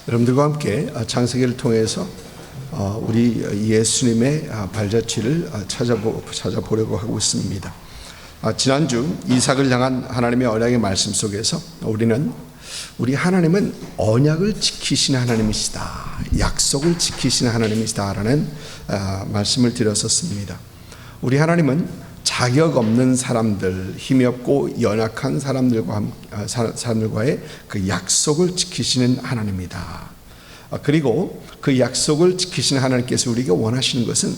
여러분들과 함께 창세기를 통해서 우리 예수님의 발자취를 찾아보려고 하고 있습니다. 지난주 이삭을 향한 하나님의 언약의 말씀 속에서 우리 하나님은 언약을 지키시는 하나님이시다, 약속을 지키시는 하나님이시다라는 말씀을 드렸었습니다. 우리 하나님은 자격 없는 사람들, 힘이 없고 연약한 사람들과의 그 약속을 지키시는 하나님이다. 그리고 그 약속을 지키시는 하나님께서 우리가 원하시는 것은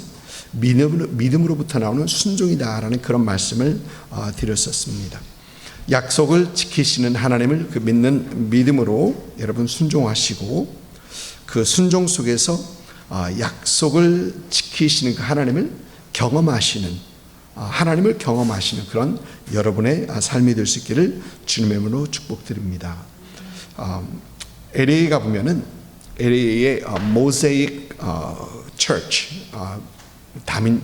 믿음으로부터 나오는 순종이다라는 그런 말씀을 드렸었습니다. 약속을 지키시는 하나님을 믿는 믿음으로 여러분 순종하시고, 그 순종 속에서 약속을 지키시는 그 하나님을 경험하시는 그런 여러분의 삶이 될 수 있기를 주님의 이름으로 축복드립니다. LA에 가보면은 LA의 모세익 처치,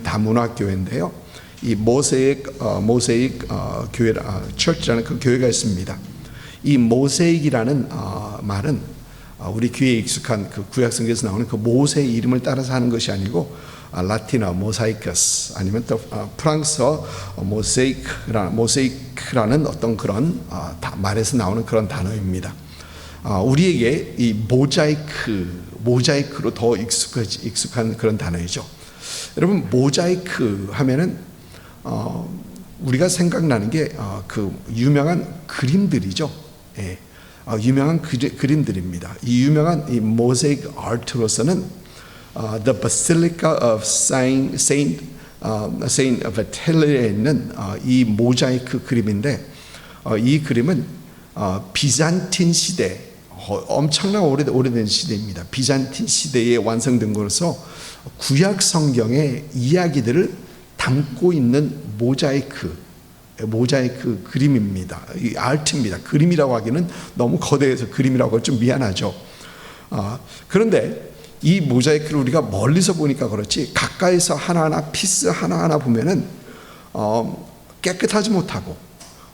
다문화 교회인데요. 이 모세익 교회 처치라는 그 교회가 있습니다. 이 모세익이라는 말은 우리 귀에 익숙한 그 구약성경에서 나오는 그 모세의 이름을 따라서 하는 것이 아니고 라틴어 모사이커스, 아니면 또 프랑스어 모세이크라는 어떤 그런 말에서 나오는 그런 단어입니다. 우리에게 이 모자이크로 더 익숙한 그런 단어이죠. 여러분, 모자이크 하면은 우리가 생각나는 게 그 유명한 그림들이죠. 예. 유명한 그림들입니다. 이 유명한 이 모세이크 아트로서는 The Basilica of Saint Bartholomew에 있는 이 모자이크 그림인데, 이 그림은 비잔틴 시대, 엄청난 오래된 시대입니다. 비잔틴 시대에 완성된 것으로서 구약 성경의 이야기들을 담고 있는 모자이크 그림입니다. 이 아트입니다. 그림이라고 하기는 너무 거대해서 그림이라고 좀 미안하죠. 그런데 이 모자이크를 우리가 멀리서 보니까 그렇지, 가까이서 하나하나 피스 하나하나 보면은 깨끗하지 못하고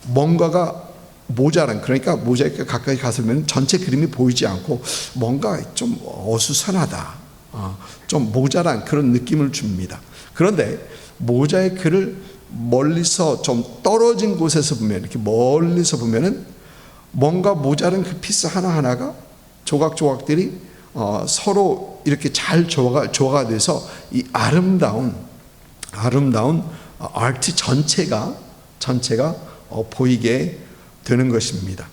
뭔가가 모자란, 그러니까 모자이크가 가까이 가서 보면 전체 그림이 보이지 않고 뭔가 좀 어수선하다, 좀 모자란 그런 느낌을 줍니다. 그런데 모자이크를 멀리서 좀 떨어진 곳에서 보면, 이렇게 멀리서 보면은 뭔가 모자란 그 피스 하나하나가 조각조각들이 서로 이렇게 잘 조화가 돼서 이 아름다운 아트 전체가 보이게 되는 것입니다.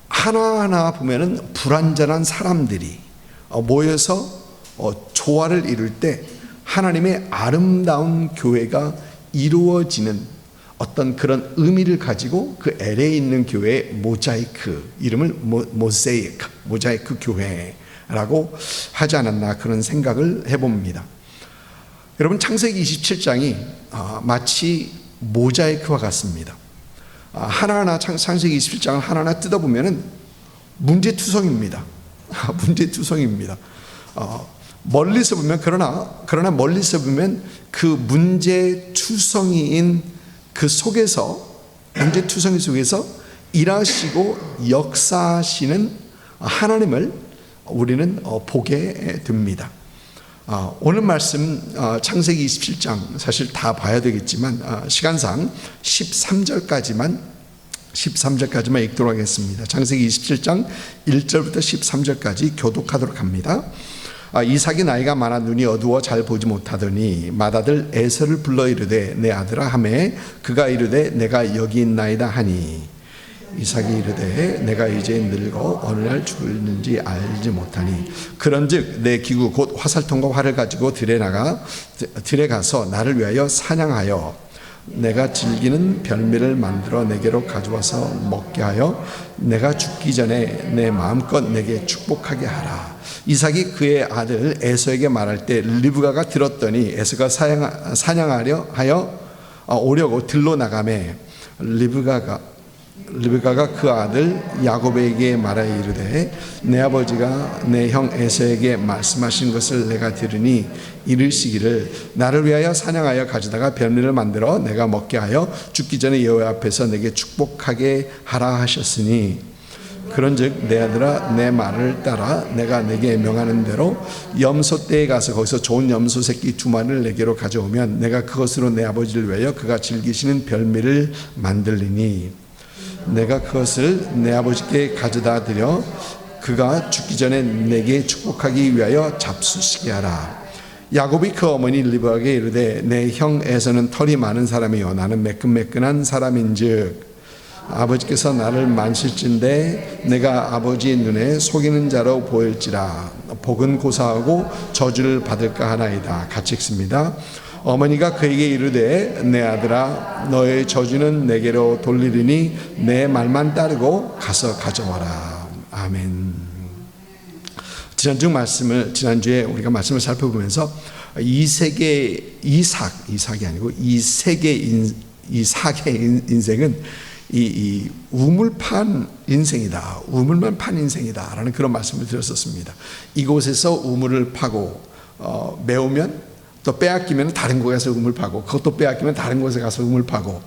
하나하나 보면은 불완전한 사람들이 모여서 조화를 이룰 때 하나님의 아름다운 교회가 이루어지는 어떤 그런 의미를 가지고 그 LA에 있는 교회의 모자이크, 이름을 모자이크 교회라고 하지 않았나, 그런 생각을 해봅니다. 여러분, 창세기 27장이 마치 모자이크와 같습니다. 하나하나 창세기 27장을 하나하나 뜯어보면은 문제투성입니다. 문제투성입니다. 멀리서 보면, 그러나 멀리서 보면 그 문제투성이인 그 속에서, 문제투성이 속에서 일하시고 역사하시는 하나님을 우리는 보게 됩니다. 오늘 말씀 창세기 27장 사실 다 봐야 되겠지만 시간상 13절까지만 읽도록 하겠습니다. 창세기 27장 1절부터 13절까지 교독하도록 합니다. 이삭이 나이가 많아 눈이 어두워 잘 보지 못하더니 맏아들 에서를 불러 이르되 내 아들아 하매 그가 이르되 내가 여기 있나이다 하니 이삭이 이르되 내가 이제 늙어 어느 날 죽을는지 알지 못하니 그런즉 내 기구 곧 화살통과 활을 가지고 들에 가서 나를 위하여 사냥하여 내가 즐기는 별미를 만들어 내게로 가져와서 먹게 하여 내가 죽기 전에 내 마음껏 내게 축복하게 하라. 이삭이 그의 아들 에서에게 말할 때 리브가가 들었더니 에서가 사냥하려 하여 오려고 들로 나가매 리브가가 그 아들 야곱에게 말하여 이르되 내 아버지가 내 형 에서에게 말씀하신 것을 내가 들으니 이르시기를 나를 위하여 사냥하여 가져다가 별미를 만들어 내가 먹게 하여 죽기 전에 여호와 앞에서 내게 축복하게 하라 하셨으니 그런즉 내 아들아 내 말을 따라 내가 내게 명하는 대로 염소 떼에 가서 거기서 좋은 염소 새끼 2마리를 내게로 가져오면 내가 그것으로 내 아버지를 위하여 그가 즐기시는 별미를 만들리니 내가 그것을 내 아버지께 가져다 드려 그가 죽기 전에 내게 축복하기 위하여 잡수시게 하라. 야곱이 그 어머니 리브가에게 이르되 내 형 에서는 털이 많은 사람이요 나는 매끈매끈한 사람인즉 아버지께서 나를 만실진데 내가 아버지의 눈에 속이는 자로 보일지라. 복은 고사하고 저주를 받을까 하나이다. 같이 읽습니다. 어머니가 그에게 이르되 내 아들아 너의 저주는 내게로 돌리리니 내 말만 따르고 가서 가져와라. 아멘. 지난주에 우리가 말씀을 살펴보면서 이삭이 아니고 이삭의 인생은 이 우물판 인생이다. 우물만 판 인생이다. 라는 그런 말씀을 드렸었습니다. 이곳에서 우물을 파고 메우면 또 빼앗기면 다른 곳에서 우물 파고 그것도 빼앗기면 다른 곳에 가서 우물 파고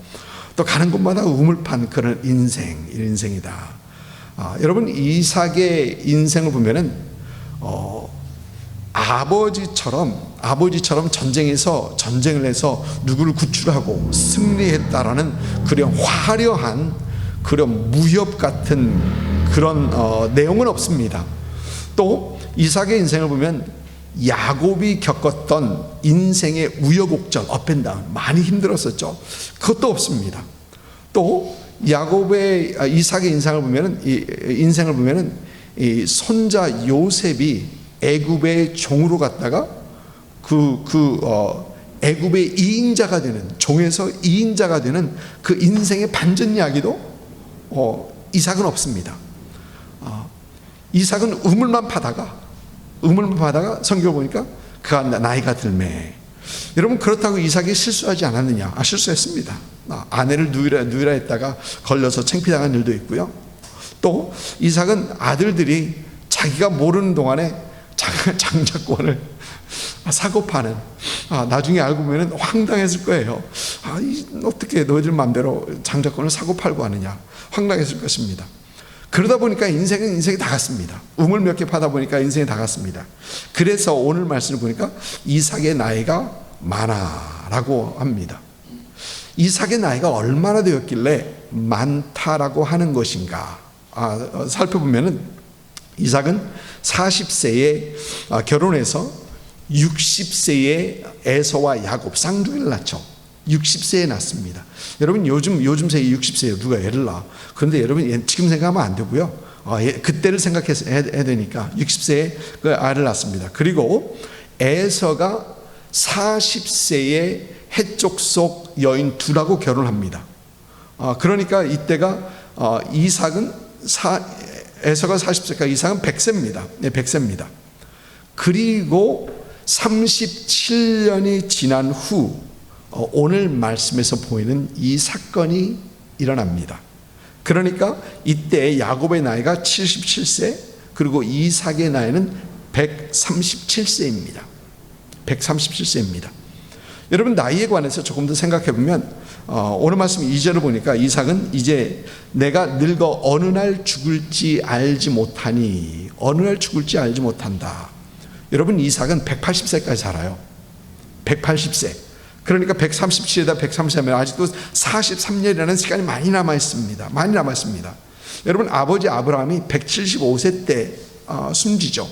또 가는 곳마다 우물 판 그런 인생이다. 여러분 이삭의 인생을 보면은 아버지처럼 전쟁을 해서 누구를 구출하고 승리했다라는 그런 화려한 그런 무협 같은 그런 내용은 없습니다. 또 이삭의 인생을 보면 야곱이 겪었던 인생의 우여곡절, 업앤다운 많이 힘들었었죠. 그것도 없습니다. 또 이삭의 인생을 보면은 이 손자 요셉이 애굽의 종으로 갔다가 애굽의 이인자가 되는, 종에서 이인자가 되는 그 인생의 반전 이야기도 이삭은 없습니다. 이삭은 우물만 파다가 성경을 보니까 그가 나이가 들매. 여러분 그렇다고 이삭이 실수하지 않았느냐? 실수했습니다. 아내를 누이라 했다가 걸려서 창피당한 일도 있고요. 또 이삭은 아들들이 자기가 모르는 동안에 장자권을 사고 파는, 나중에 알고 보면 황당했을 거예요. 어떻게 너희들 마음대로 장자권을 사고 팔고 하느냐, 황당했을 것입니다. 그러다 보니까 인생이 다 갔습니다. 우물 몇 개 파다 보니까 인생이 다 갔습니다. 그래서 오늘 말씀을 보니까 이삭의 나이가 많아라고 합니다. 이삭의 나이가 얼마나 되었길래 많다라고 하는 것인가? 살펴보면은 이삭은 40세에 결혼해서 60세에 에서와 야곱 쌍둥이를 낳죠. 60세에 낳습니다. 여러분 요즘 세에 60세에 누가 애를 낳아? 그런데 여러분 지금 생각하면 안 되고요. 그때를 생각해서 해야 되니까 60세에 그 아이를 낳습니다. 그리고 에서가 40세에 해쪽 속 여인 둘하고 결혼합니다. 그러니까 이때가 에서가 40세니까 이삭은 100세입니다. 네, 100세입니다. 그리고 37년이 지난 후 오늘 말씀에서 보이는 이 사건이 일어납니다. 그러니까 이때 야곱의 나이가 77세, 그리고 이삭의 나이는 137세입니다. 137세입니다. 여러분 나이에 관해서 조금 더 생각해 보면 오늘 말씀 2절을 보니까 이삭은 이제 내가 늙어 어느 날 죽을지 알지 못하니, 어느 날 죽을지 알지 못한다. 여러분 이삭은 180세까지 살아요. 180세. 그러니까 137에다 130세면 아직도 43년이라는 시간이 많이 남아있습니다. 여러분 아버지 아브라함이 175세 때 숨지죠.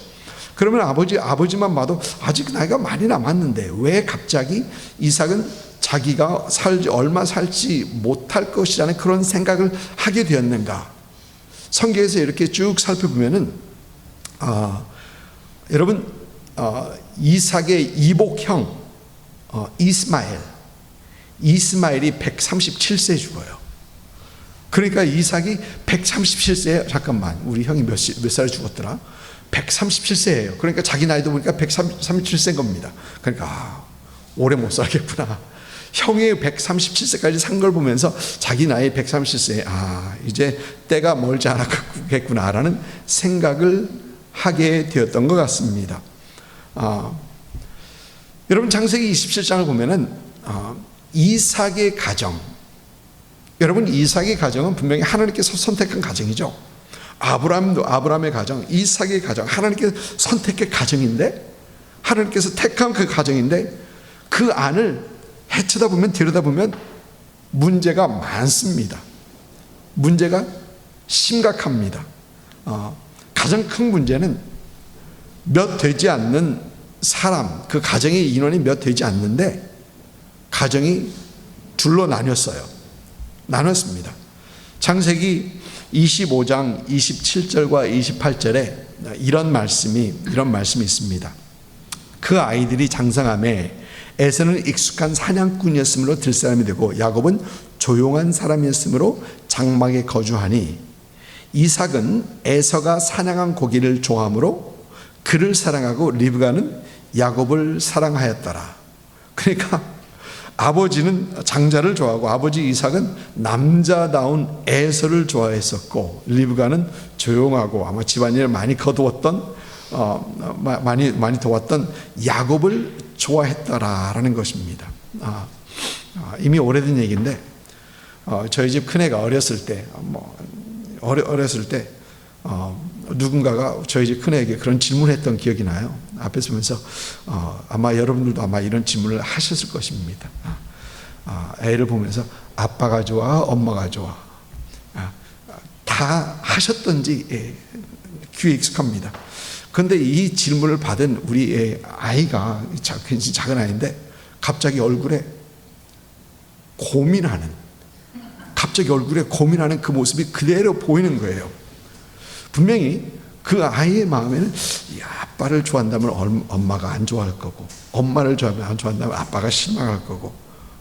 그러면 아버지만 봐도 아직 나이가 많이 남았는데 왜 갑자기 이삭은 자기가 얼마 살지 못할 것이라는 그런 생각을 하게 되었는가? 성경에서 이렇게 쭉 살펴보면은 여러분 이삭의 이복형 이스마엘이 137세에 죽어요. 그러니까 이삭이 137세에 잠깐만 우리 형이 몇 살에 죽었더라? 137세예요. 그러니까 자기 나이도 보니까 137세인 겁니다. 그러니까 오래 못 살겠구나. 형이 137세까지 산 걸 보면서 자기 나이 137세에 이제 때가 멀지 않았겠구나라는 생각을 하게 되었던 것 같습니다. 여러분 창세기 27장을 보면은 이삭의 가정, 여러분 이삭의 가정은 분명히 하나님께서 선택한 가정이죠. 아브라함의 가정, 이삭의 가정, 하나님께서 선택의 가정인데, 하나님께서 택한 그 가정인데, 그 안을 헤쳐다보면, 들여다보면 문제가 많습니다. 문제가 심각합니다. 가장 큰 문제는 몇 되지 않는 사람, 그 가정의 인원이 몇 되지 않는데 가정이 둘로 나뉘었습니다. 창세기 25장 27절과 28절에 이런 말씀이 있습니다. 그 아이들이 장성함에 에서는 익숙한 사냥꾼이었으므로 들사람이 되고 야곱은 조용한 사람이었으므로 장막에 거주하니 이삭은 에서가 사냥한 고기를 좋아하므로 그를 사랑하고 리브가는 야곱을 사랑하였더라. 그러니까 아버지는 장자를 좋아하고 아버지 이삭은 남자다운 에서를 좋아했었고, 리브가는 조용하고 아마 집안일을 많이 거두었던 많이 도왔던 야곱을 좋아했더라라는 것입니다. 이미 오래된 얘기인데, 저희 집 큰애가 어렸을 때 누군가가 저희 집 큰애에게 그런 질문을 했던 기억이 나요. 앞에 서면서 아마 여러분들도 아마 이런 질문을 하셨을 것입니다. 애를 보면서 아빠가 좋아, 엄마가 좋아, 다 하셨던지 귀에 익숙합니다. 그런데 이 질문을 받은 우리 아이가 굉장히 작은 아이인데 갑자기 얼굴에 고민하는 그 모습이 그대로 보이는 거예요. 분명히 그 아이의 마음에는 아빠를 좋아한다면 엄마가 안 좋아할 거고, 엄마를 좋아한다면 아빠가 실망할 거고,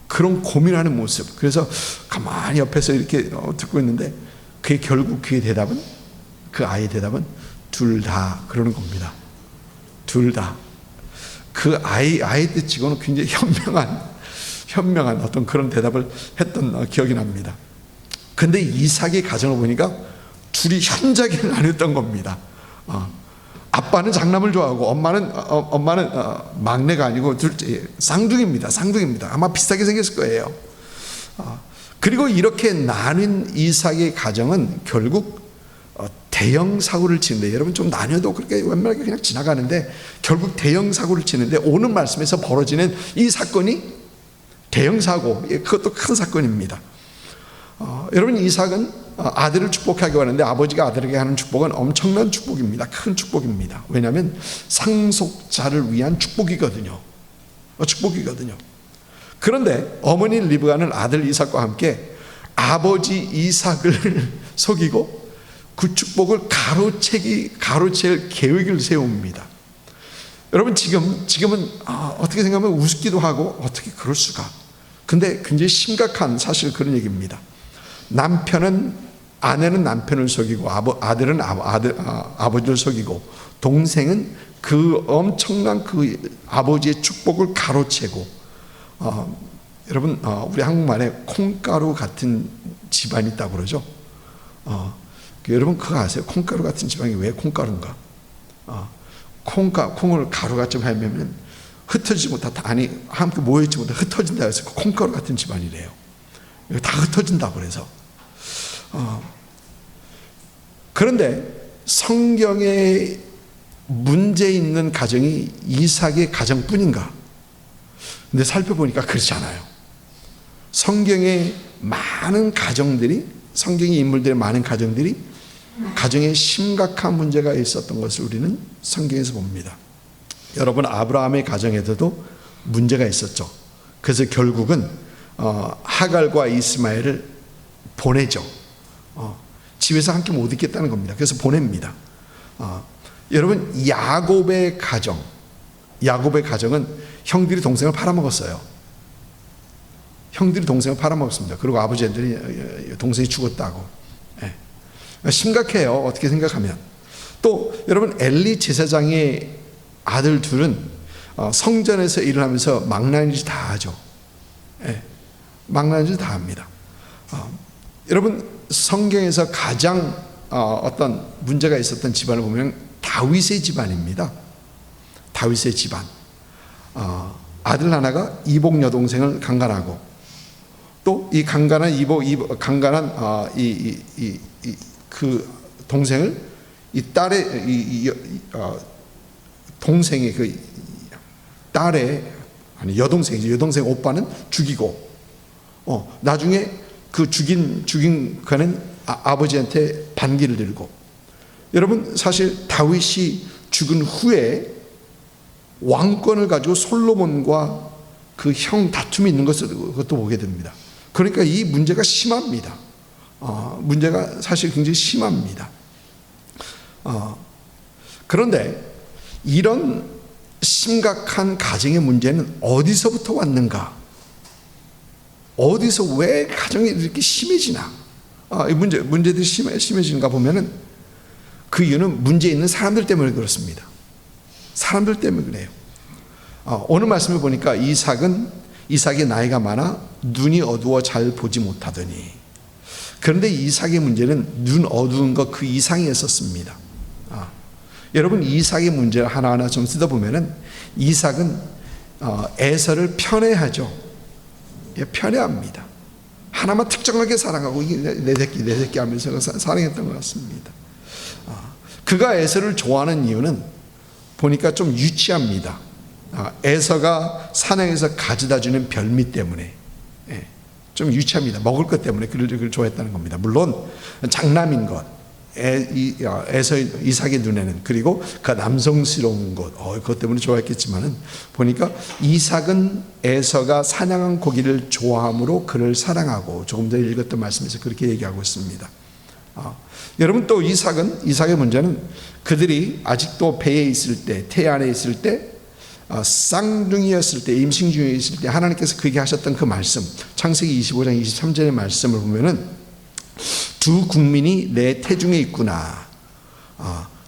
그런 고민하는 모습. 그래서 가만히 옆에서 이렇게 듣고 있는데 결국 그 아이의 대답은 둘 다 그러는 겁니다. 둘 다. 그 아이 뜻치고는 굉장히 현명한 어떤 그런 대답을 했던 기억이 납니다. 근데 이삭의 가정을 보니까 둘이 현저하게 나뉘었던 겁니다. 아빠는 장남을 좋아하고 엄마는 막내가 아니고 둘째 쌍둥이입니다. 아마 비슷하게 생겼을 거예요. 그리고 이렇게 나뉜 이삭의 가정은 결국 대형 사고를 치는데, 여러분 좀 나뉘어도 그렇게 웬만하게 그냥 지나가는데 결국 대형 사고를 치는데, 오늘 말씀에서 벌어지는 이 사건이 대형 사고, 그것도 큰 사건입니다. 여러분, 이삭은 아들을 축복하기 원하는데 아버지가 아들에게 하는 축복은 엄청난 축복입니다. 큰 축복입니다. 왜냐하면 상속자를 위한 축복이거든요. 그런데 어머니 리브가는 아들 이삭과 함께 아버지 이삭을 속이고 그 축복을 가로챌 계획을 세웁니다. 여러분, 지금은 어떻게 생각하면 우습기도 하고 어떻게 그럴 수가. 근데 굉장히 심각한 사실 그런 얘기입니다. 아내는 남편을 속이고 아들은 아버지를 속이고 동생은 그 엄청난 그 아버지의 축복을 가로채고, 여러분 우리 한국말에 콩가루 같은 집안이 있다고 그러죠. 여러분 그거 아세요? 콩가루 같은 집안이 왜 콩가루인가? 콩을 가루같이 하면 흩어지지 못하다, 함께 모여있지 못하다 흩어진다 해서 콩가루 같은 집안이래요. 다 흩어진다고 그래서. 그런데 성경에 문제 있는 가정이 이삭의 가정뿐인가? 근데 살펴보니까 그렇지 않아요. 성경의 많은 가정들이, 성경의 인물들의 많은 가정들이 가정에 심각한 문제가 있었던 것을 우리는 성경에서 봅니다. 여러분, 아브라함의 가정에서도 문제가 있었죠. 그래서 결국은 하갈과 이스마엘을 보내죠. 집에서 함께 못 있겠다는 겁니다. 그래서 보냅니다. 여러분, 야곱의 가정은 형들이 동생을 팔아먹었어요. 그리고 아버지들이 동생이 죽었다고. 심각해요. 어떻게 생각하면. 또 여러분, 엘리 제사장의 아들 둘은 성전에서 일을 하면서 망나니 짓 다 하죠. 망나니 짓 다 합니다. 여러분, 성경에서 가장 어떤 문제가 있었던 집안을 보면 다윗의 집안입니다. 다윗의 집안. 아들 하나가 이복 여동생을 강간하고, 또 이 강간한 그 동생을 이 딸의 동생의 그 딸의 아니 여동생이죠. 여동생 오빠는 죽이고 나중에 그 죽인 그는 아버지한테 반기를 들고. 여러분 사실 다윗이 죽은 후에 왕권을 가지고 솔로몬과 그 형 다툼이 있는 그것도 보게 됩니다. 그러니까 이 문제가 심합니다. 문제가 사실 굉장히 심합니다. 그런데 이런 심각한 가정의 문제는 어디서부터 왔는가? 어디서 왜 가정이 이렇게 심해지나? 이 문제들이 심해지는가 보면은 그 이유는 문제 있는 사람들 때문에 그렇습니다. 사람들 때문에 그래요. 오늘 말씀을 보니까 이삭이 나이가 많아 눈이 어두워 잘 보지 못하더니. 그런데 이삭의 문제는 눈 어두운 것 그 이상이었었습니다. 여러분 이삭의 문제를 하나하나 좀 쓰다보면은 이삭은 에서를 편애하죠. 편애합니다. 하나만 특정하게 사랑하고 내 새끼 하면서 사랑했던 것 같습니다. 그가 에서를 좋아하는 이유는 보니까 좀 유치합니다. 에서가 사냥해서 가져다 주는 별미 때문에 좀 유치합니다. 먹을 것 때문에 그를 좋아했다는 겁니다. 물론 장남인 것, 이삭의 눈에는, 그리고 그 남성스러운 것, 그것 때문에 좋아했겠지만은 보니까 이삭은 에서가 사냥한 고기를 좋아함으로 그를 사랑하고, 조금 전에 읽었던 말씀에서 그렇게 얘기하고 있습니다. 여러분 또 이삭의 문제는 그들이 아직도 배에 있을 때, 태 안에 있을 때, 쌍둥이였을 때, 임신 중에 있을 때 하나님께서 그에게 하셨던 그 말씀, 창세기 25장 23절의 말씀을 보면은 두 국민이 내 태중에 있구나.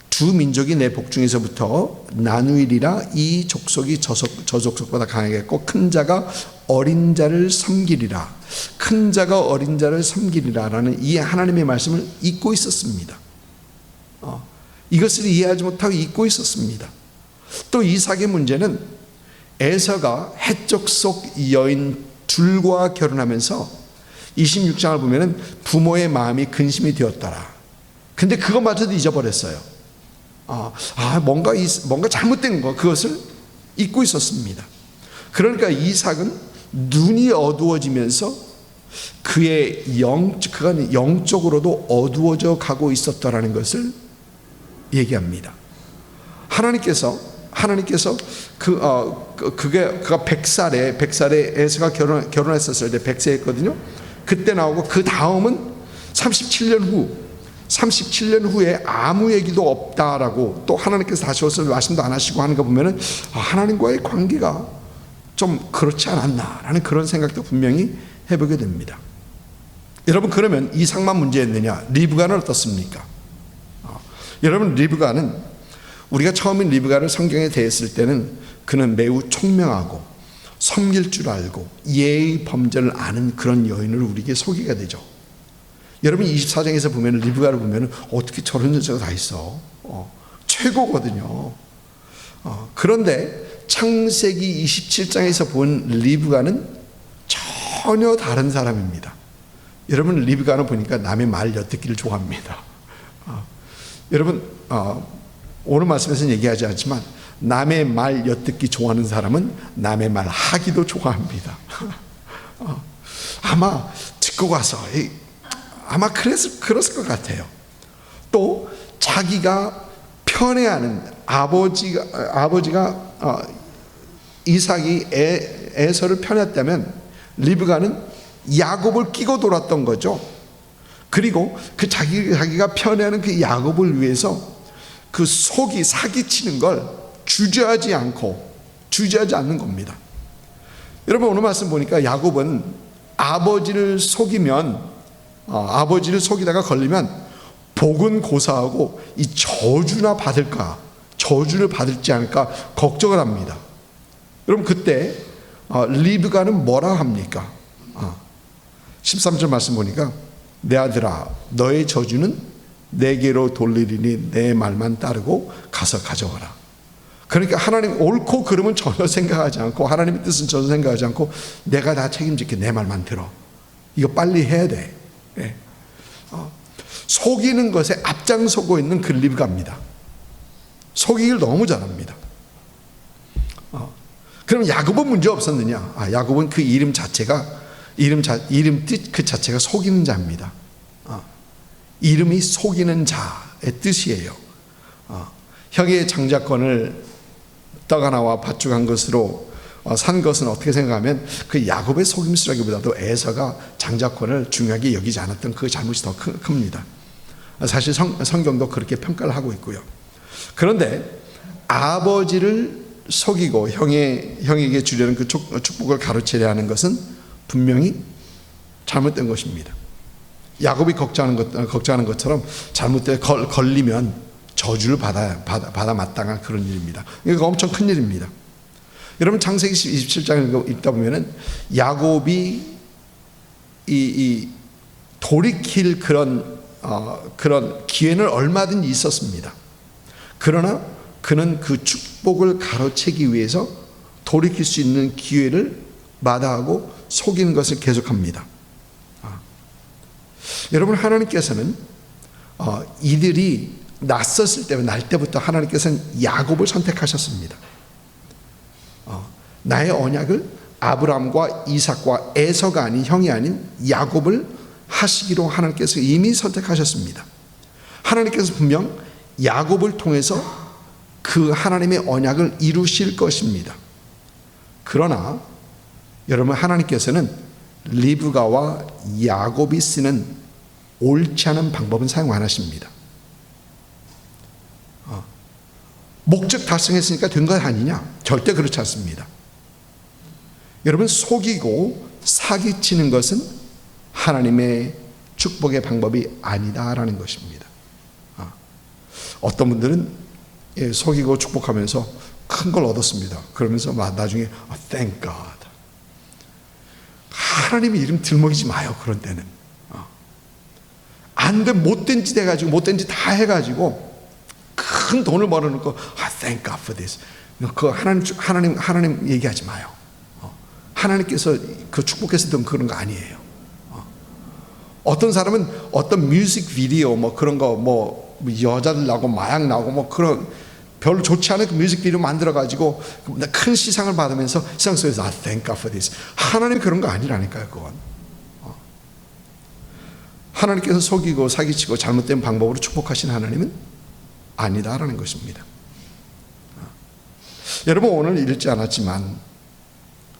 두 민족이 내 복중에서부터 나누이리라. 이 족속이 저 족속보다 강하겠고 큰 자가 어린 자를 섬기리라. 큰 자가 어린 자를 섬기리라 라는 이 하나님의 말씀을 잊고 있었습니다. 이것을 이해하지 못하고 잊고 있었습니다. 또 이삭의 문제는 에서가 해적 속 여인 둘과 결혼하면서 26장을 보면은 부모의 마음이 근심이 되었더라. 근데 그것마저도 잊어버렸어요. 뭔가 잘못된 거, 그것을 잊고 있었습니다. 그러니까 이삭은 눈이 어두워지면서 그가 영적으로도 어두워져 가고 있었다라는 것을 얘기합니다. 하나님께서 그가 100살에 에서가 결혼했었을 때 100세였거든요. 그때 나오고 그 다음은 37년 후에 아무 얘기도 없다라고 또 하나님께서 다시 오셔서 말씀도 안 하시고 하는 거 보면은 하나님과의 관계가 좀 그렇지 않았나라는 그런 생각도 분명히 해보게 됩니다. 여러분 그러면 이삭만 문제였느냐? 리브가는 어떻습니까? 여러분 리브가는 우리가 처음인 리브가를 성경에 대했을 때는 그는 매우 총명하고 섬길 줄 알고 예의 범절을 아는 그런 여인을 우리에게 소개가 되죠. 여러분 24장에서 보면 리브가를 보면 어떻게 저런 여자가 다 있어? 최고거든요. 그런데 창세기 27장에서 본 리브가는 전혀 다른 사람입니다. 여러분 리브가는 보니까 남의 말 엿듣기를 좋아합니다. 여러분 오늘 말씀에서는 얘기하지 않지만 남의 말 엿듣기 좋아하는 사람은 남의 말 하기도 좋아합니다. 아마 듣고 가서 아마 그랬을 것 같아요. 또 자기가 편애하는 아버지가 이삭이 에서를 편했다면 리브가는 야곱을 끼고 돌았던 거죠. 그리고 그 자기가 편애하는 그 야곱을 위해서 그 속이 사기치는 걸 주저하지 않는 겁니다. 여러분 오늘 말씀 보니까 야곱은 아버지를 속이다가 걸리면 복은 고사하고 이 저주를 받을지 않을까 걱정을 합니다. 여러분 그때 리브가는 뭐라 합니까? 13절 말씀 보니까 내 아들아 너의 저주는 내게로 돌리리니 내 말만 따르고 가서 가져와라. 그러니까 하나님 옳고 그름은 전혀 생각하지 않고 하나님의 뜻은 전혀 생각하지 않고 내가 다 책임질게, 내 말만 들어, 이거 빨리 해야 돼. 속이는 것에 앞장서고 있는 그 리브가입니다. 속이기를 너무 잘합니다. 그럼 야곱은 문제 없었느냐? 야곱은 그 이름 자체가 이름 뜻 그 자체가 속이는 자입니다. 이름이 속이는 자의 뜻이에요. 형의 장자권을 떡 하나와 밭죽 한 것으로 산 것은 어떻게 생각하면 그 야곱의 속임수라기보다도 에서가 장자권을 중요하게 여기지 않았던 그 잘못이 더 큽니다. 사실 성경도 그렇게 평가를 하고 있고요. 그런데 아버지를 속이고 형에게 주려는 그 축복을 가로채려 하는 것은 분명히 잘못된 것입니다. 야곱이 걱정하는 것처럼 잘못돼 걸리면 저주를 받아 마땅한 그런 일입니다. 이거 엄청 큰 일입니다. 여러분 창세기 27장을 읽다 보면은 야곱이 이 돌이킬 그런 기회는 얼마든지 있었습니다. 그러나 그는 그 축복을 가로채기 위해서 돌이킬 수 있는 기회를 마다하고 속이는 것을 계속합니다. 여러분 하나님께서는 이들이 날 때부터 하나님께서는 야곱을 선택하셨습니다. 나의 언약을 아브라함과 이삭과 에서가 아닌 형이 아닌 야곱을 하시기로 하나님께서 이미 선택하셨습니다. 하나님께서 분명 야곱을 통해서 그 하나님의 언약을 이루실 것입니다. 그러나 여러분 하나님께서는 리브가와 야곱이 쓰는 옳지 않은 방법은 사용 안 하십니다. 목적 달성했으니까 된 것 아니냐? 절대 그렇지 않습니다. 여러분 속이고 사기치는 것은 하나님의 축복의 방법이 아니다라는 것입니다. 어떤 분들은 속이고 축복하면서 큰 걸 얻었습니다. 그러면서 나중에 thank God. 하나님의 이름 들먹이지 마요. 그런 때는 안 돼 못된 짓 해가지고 못된 짓 다 해가지고 큰 돈을 벌어놓고 thank God for this. 그 하나님 얘기하지 마요. 하나님께서 그 축복해서 그런 거 아니에요. 어떤 사람은 어떤 뮤직 비디오 뭐 그런 거 뭐 여자들 나오고 마약 나오고 뭐 그런 별로 좋지 않은 그 뮤직 비디오 만들어 가지고 큰 시상을 받으면서 시상 속에서 thank God for this. 하나님 그런 거 아니라니까요. 그건 하나님께서 속이고 사기치고 잘못된 방법으로 축복하신 하나님은 아니다라는 것입니다. 여러분 오늘 읽지 않았지만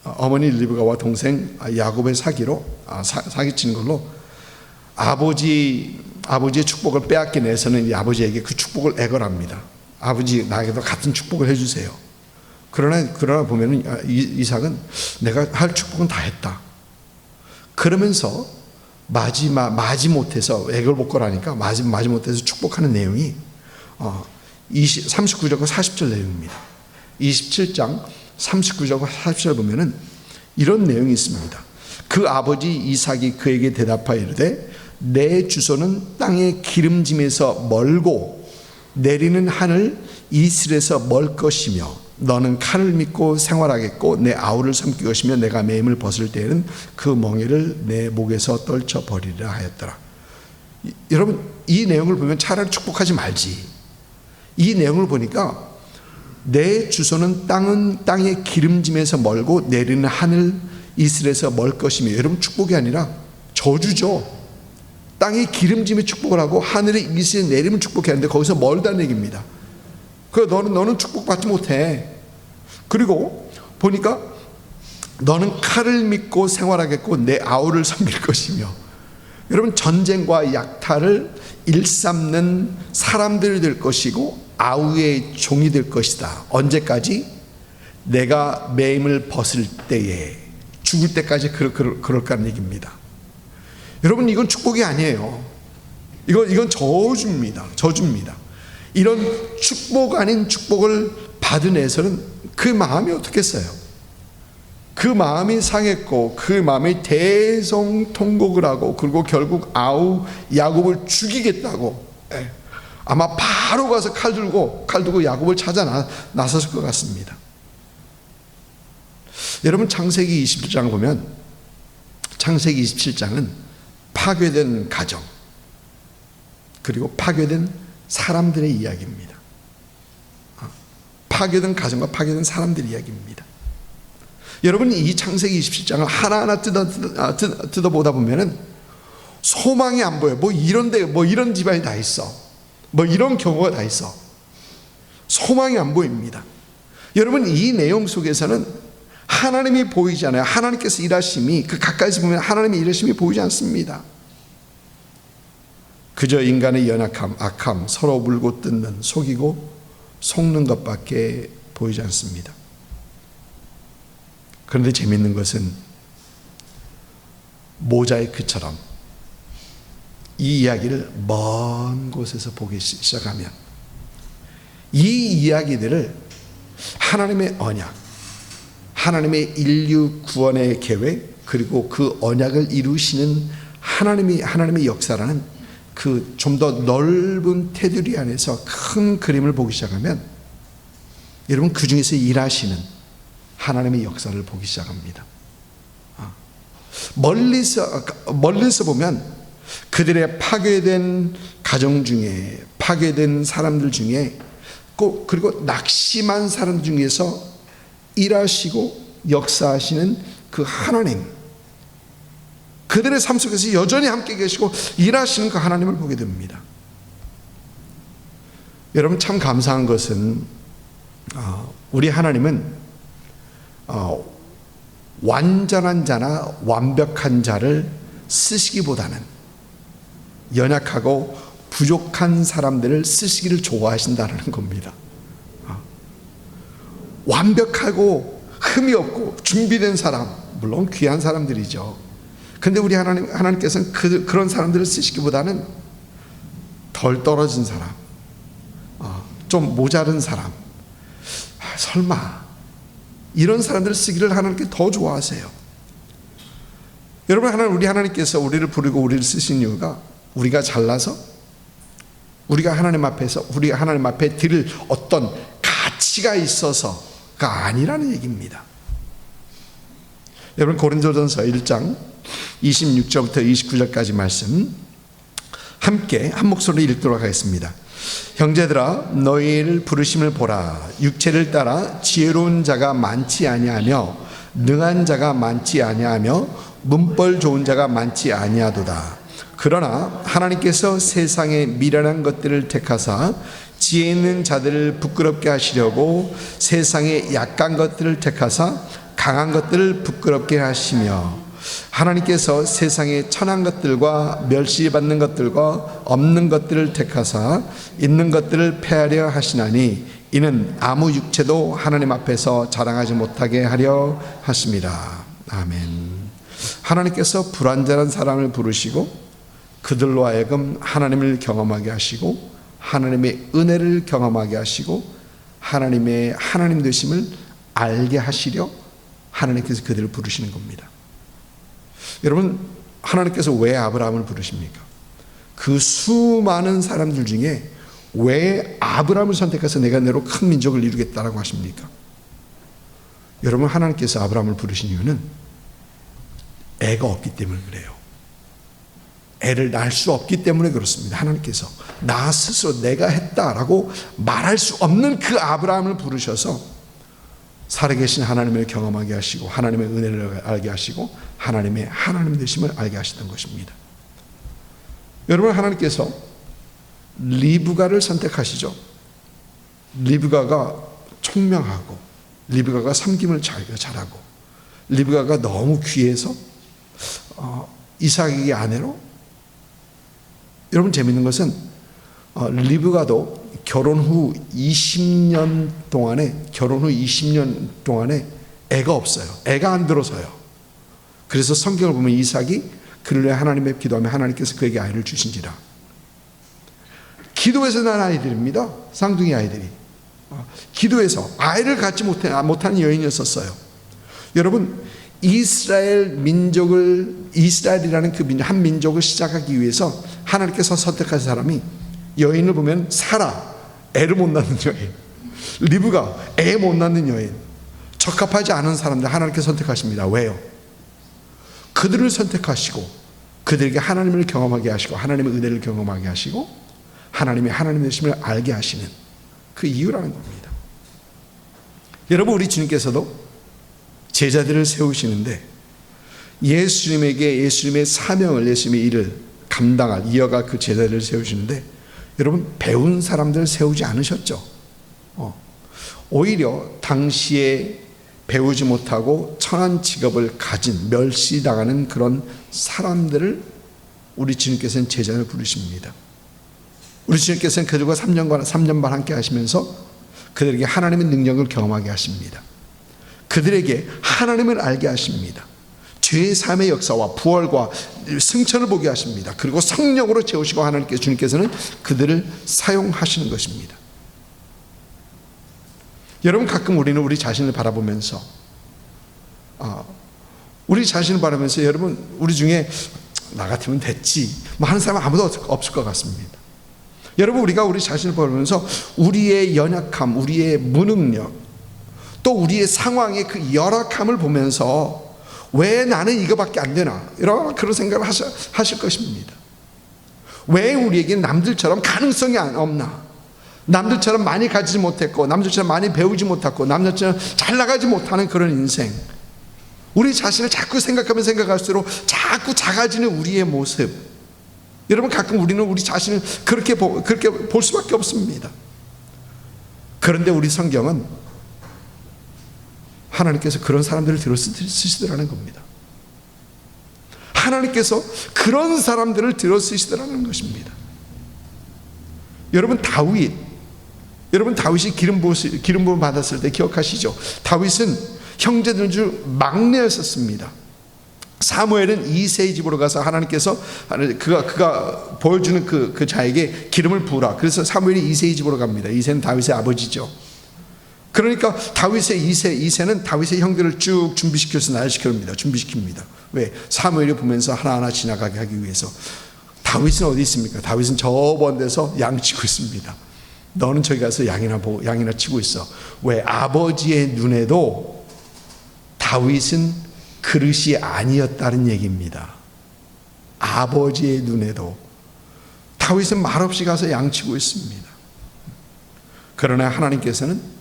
어머니 리브가와 동생 야곱의 사기치는 걸로 아버지의 축복을 빼앗긴 에서는 이 아버지에게 그 축복을 애걸합니다. 아버지 나에게도 같은 축복을 해주세요. 그러나 보면은 이삭은 내가 할 축복은 다 했다. 그러면서 마지 못해서 애걸복걸하니까 마지 못해서 축복하는 내용이 39절과 40절 내용입니다. 27장 39절과 40절 보면은 이런 내용이 있습니다. 그 아버지 이삭이 그에게 대답하여 이르되 내 주소는 땅의 기름짐에서 멀고 내리는 하늘 이슬에서 멀 것이며 너는 칼을 믿고 생활하겠고 내 아우를 섬길 것이며 내가 매임을 벗을 때에는 그 멍에를 내 목에서 떨쳐버리리라 하였더라. 여러분 이 내용을 보면 차라리 축복하지 말지. 이 내용을 보니까 내 주소는 땅의 기름짐에서 멀고 내리는 하늘 이슬에서 멀 것이며 여러분 축복이 아니라 저주죠. 땅의 기름짐에 축복을 하고 하늘의 이슬에 내리면 축복해야 하는데 거기서 멀다는 얘기입니다. 너는 축복받지 못해. 그리고 보니까 너는 칼을 믿고 생활하겠고 내 아우를 섬길 것이며 여러분 전쟁과 약탈을 일삼는 사람들이 될 것이고 아우의 종이 될 것이다. 언제까지? 내가 매임을 벗을 때에 죽을 때까지 그럴까는 얘기입니다. 여러분 이건 축복이 아니에요. 이건 저주입니다. 이런 축복 아닌 축복을 받은 에서는 그 마음이 어떻겠어요? 그 마음이 상했고 그 마음이 대성통곡을 하고 그리고 결국 야곱을 죽이겠다고 아마 바로 가서 칼 들고 야곱을 찾아 나섰을 것 같습니다. 여러분 창세기 27장 보면 창세기 27장은 파괴된 가정, 그리고 파괴된 사람들의 이야기입니다. 파괴된 가정과 파괴된 사람들의 이야기입니다. 여러분, 이 창세기 27장을 하나하나 뜯어보다 보면은 소망이 안 보여. 이런 집안이 다 있어. 이런 경우가 다 있어. 소망이 안 보입니다. 여러분, 이 내용 속에서는 하나님이 보이지 않아요. 하나님께서 일하심이, 그 가까이서 보면 하나님의 일하심이 보이지 않습니다. 그저 인간의 연약함, 악함, 서로 물고 뜯는, 속이고 속는 것밖에 보이지 않습니다. 그런데 재미있는 것은 모자이크처럼 이 이야기를 먼 곳에서 보기 시작하면 이 이야기들을 하나님의 언약, 하나님의 인류 구원의 계획, 그리고 그 언약을 이루시는 하나님의 역사라는 그 좀 더 넓은 테두리 안에서 큰 그림을 보기 시작하면 여러분, 그 중에서 일하시는 하나님의 역사를 보기 시작합니다. 멀리서 보면 그들의 파괴된 가정 중에, 파괴된 사람들 중에, 그리고 낙심한 사람 중에서 일하시고 역사하시는 그 하나님, 그들의 삶 속에서 여전히 함께 계시고 일하시는 그 하나님을 보게 됩니다. 여러분, 참 감사한 것은 우리 하나님은 완전한 자나 완벽한 자를 쓰시기보다는 연약하고 부족한 사람들을 쓰시기를 좋아하신다는 겁니다. 완벽하고 흠이 없고 준비된 사람, 물론 귀한 사람들이죠. 근데 우리 하나님께서는 그런 사람들을 쓰시기보다는 덜 떨어진 사람, 좀 모자른 사람, 설마 이런 사람들을 쓰기를 하나님께 더 좋아하세요. 여러분, 우리 하나님께서 우리를 부르고 우리를 쓰신 이유가 우리가 잘나서 우리가 하나님 앞에 드릴 어떤 가치가 있어서가 아니라는 얘기입니다. 여러분, 고린도전서 1장 26절부터 29절까지 말씀 함께 한 목소리로 읽도록 하겠습니다. 형제들아, 너희를 부르심을 보라. 육체를 따라 지혜로운 자가 많지 아니하며 능한 자가 많지 아니하며 문벌 좋은 자가 많지 아니하도다. 그러나 하나님께서 세상의 미련한 것들을 택하사 지혜 있는 자들을 부끄럽게 하시려고 세상의 약한 것들을 택하사 강한 것들을 부끄럽게 하시며 하나님께서 세상의 천한 것들과 멸시받는 것들과 없는 것들을 택하사 있는 것들을 폐하려 하시나니 이는 아무 육체도 하나님 앞에서 자랑하지 못하게 하려 하심이라. 아멘. 하나님께서 불완전한 사람을 부르시고 그들로 하여금 하나님을 경험하게 하시고 하나님의 은혜를 경험하게 하시고 하나님의 하나님 되심을 알게 하시려 하나님께서 그들을 부르시는 겁니다. 여러분, 하나님께서 왜 아브라함을 부르십니까? 그 수많은 사람들 중에 왜 아브라함을 선택해서 내가 너로 큰 민족을 이루겠다라고 하십니까? 여러분, 하나님께서 아브라함을 부르신 이유는 애가 없기 때문에 그래요. 애를 낳을 수 없기 때문에 그렇습니다. 하나님께서 나 스스로 내가 했다라고 말할 수 없는 그 아브라함을 부르셔서 살아계신 하나님을 경험하게 하시고 하나님의 은혜를 알게 하시고 하나님의 하나님 되심을 알게 하시던 것입니다. 여러분, 하나님께서 리브가를 선택하시죠. 리브가가 총명하고 리브가가 섬김을 잘하고 리브가가 너무 귀해서 이삭에게 아내로. 여러분, 재밌는 것은 리브가도 결혼 후 20년 동안에 애가 없어요. 애가 안 들어서요. 그래서 성경을 보면 이삭이 그를 위해 하나님의 기도하면 하나님께서 그에게 아이를 주신지라. 기도해서 난 아이들입니다. 쌍둥이 아이들이. 기도해서 아이를 갖지 못하는 여인이었어요. 여러분, 이스라엘이라는 그 한 민족을 시작하기 위해서 하나님께서 선택하신 사람이 여인을 보면 사라, 애를 못 낳는 여인, 리브가 애 못 낳는 여인, 적합하지 않은 사람들 하나님께서 선택하십니다. 왜요? 그들을 선택하시고 그들에게 하나님을 경험하게 하시고 하나님의 은혜를 경험하게 하시고 하나님이 하나님 되심을 알게 하시는 그 이유라는 겁니다. 여러분, 우리 주님께서도 제자들을 세우시는데 예수님의 사명을, 예수님의 일을 감당할, 이어갈 그 제자들을 세우시는데 여러분, 배운 사람들을 세우지 않으셨죠. 오히려 당시에 배우지 못하고 천한 직업을 가진, 멸시당하는 그런 사람들을 우리 주님께서는 제자를 부르십니다. 우리 주님께서는 그들과 3년 반 함께 하시면서 그들에게 하나님의 능력을 경험하게 하십니다. 그들에게 하나님을 알게 하십니다. 죄의 삶의 역사와 부활과 승천을 보게 하십니다. 그리고 성령으로 채우시고 하나님께서, 주님께서는 그들을 사용하시는 것입니다. 여러분, 가끔 우리는 우리 자신을 바라보면서 여러분, 우리 중에 나 같으면 됐지 뭐 하는 사람은 아무도 없을 것 같습니다. 여러분, 우리가 우리 자신을 보면서 우리의 연약함, 우리의 무능력, 또 우리의 상황의 그 열악함을 보면서 왜 나는 이거밖에 안 되나, 그런 생각을 하실 것입니다. 왜 우리에게 남들처럼 가능성이 없나, 남들처럼 많이 가지지 못했고, 남들처럼 많이 배우지 못했고, 남들처럼 잘 나가지 못하는 그런 인생, 우리 자신을 자꾸 생각하면 생각할수록 자꾸 작아지는 우리의 모습. 여러분, 가끔 우리는 우리 자신을 그렇게 볼 수밖에 없습니다. 그런데 우리 성경은 하나님께서 그런 사람들을 들어 쓰시더라는 겁니다. 하나님께서 그런 사람들을 들어 쓰시더라는 것입니다. 여러분, 다윗이 기름 부음 받았을 때 기억하시죠? 다윗은 형제들 중 막내였었습니다. 사무엘은 이새의 집으로 가서 하나님께서 그가 보여주는 그 자에게 기름을 부으라. 그래서 사무엘이 이새의 집으로 갑니다. 이새는 다윗의 아버지죠. 그러니까 이새는 다윗의 형들을 쭉 준비시켜서 준비시킵니다. 왜? 사무엘이 보면서 하나하나 지나가게 하기 위해서. 다윗은 어디 있습니까? 다윗은 저 먼 데서 양 치고 있습니다. 너는 저기 가서 양이나 치고 있어. 왜? 아버지의 눈에도 다윗은 그릇이 아니었다는 얘기입니다. 아버지의 눈에도 다윗은 말없이 가서 양 치고 있습니다. 그러나 하나님께서는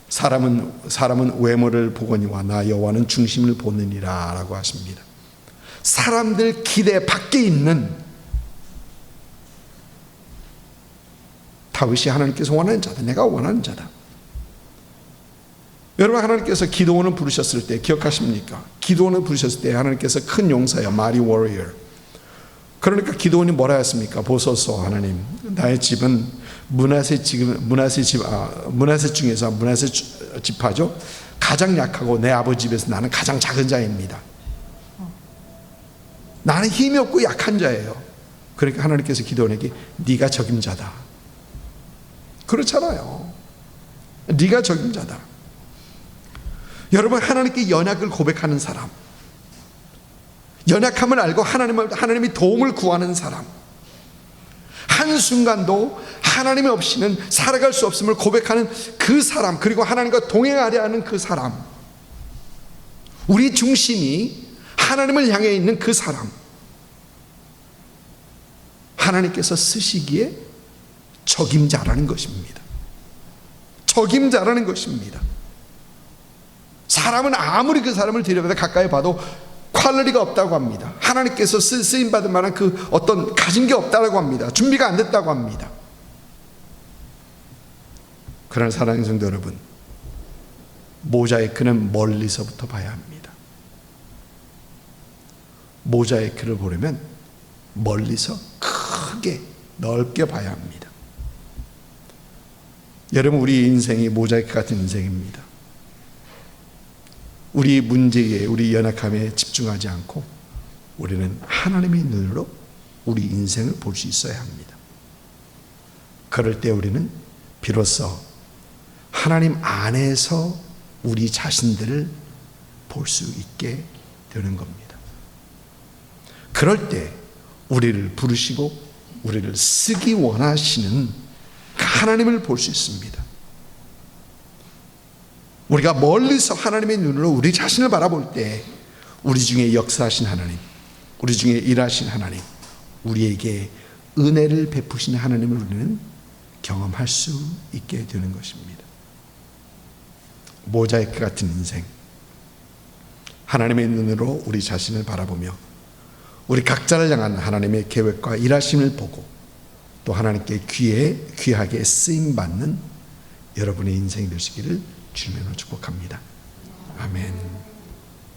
사람은 외모를 보거니와 나 여호와는 중심을 보느니라 라고 하십니다. 사람들 기대 밖에 있는 다윗이 하나님께서 원하는 자다, 내가 원하는 자다. 여러분, 하나님께서 기도원을 부르셨을 때 기억하십니까? 기도원을 부르셨을 때 하나님께서 큰 용사여, mighty warrior. 그러니까 기도원이 뭐라 했습니까? 보소서 하나님, 나의 집은 므낫세 중에서 므낫세 지파죠, 가장 약하고 내 아버지 집에서 나는 가장 작은 자입니다. 나는 힘이 없고 약한 자예요. 그러니까 하나님께서 기도원에게 네가 적임자다. 그렇잖아요. 네가 적임자다. 여러분, 하나님께 연약을 고백하는 사람, 연약함을 알고 하나님의 도움을 구하는 사람, 한순간도 하나님 없이는 살아갈 수 없음을 고백하는 그 사람, 그리고 하나님과 동행하려 하는 그 사람, 우리 중심이 하나님을 향해 있는 그 사람, 하나님께서 쓰시기에 적임자라는 것입니다. 적임자라는 것입니다. 사람은 아무리 그 사람을 들여다보다 가까이 봐도 퀄리티가 없다고 합니다. 하나님께서 쓰임받을 만한 그 어떤 가진 게 없다고 합니다. 준비가 안 됐다고 합니다. 그러나 사랑하는 성도 여러분, 모자이크는 멀리서부터 봐야 합니다. 모자이크를 보려면 멀리서 크게 넓게 봐야 합니다. 여러분, 우리 인생이 모자이크 같은 인생입니다. 우리 문제에, 우리 연약함에 집중하지 않고 우리는 하나님의 눈으로 우리 인생을 볼 수 있어야 합니다. 그럴 때 우리는 비로소 하나님 안에서 우리 자신들을 볼 수 있게 되는 겁니다. 그럴 때 우리를 부르시고 우리를 쓰기 원하시는 하나님을 볼 수 있습니다. 우리가 멀리서 하나님의 눈으로 우리 자신을 바라볼 때 우리 중에 역사하신 하나님, 우리 중에 일하신 하나님, 우리에게 은혜를 베푸시는 하나님을 우리는 경험할 수 있게 되는 것입니다. 모자이크 같은 인생, 하나님의 눈으로 우리 자신을 바라보며 우리 각자를 향한 하나님의 계획과 일하심을 보고 또 하나님께 귀하게 쓰임받는 여러분의 인생이 되시기를 주님으로 축복합니다. 아멘.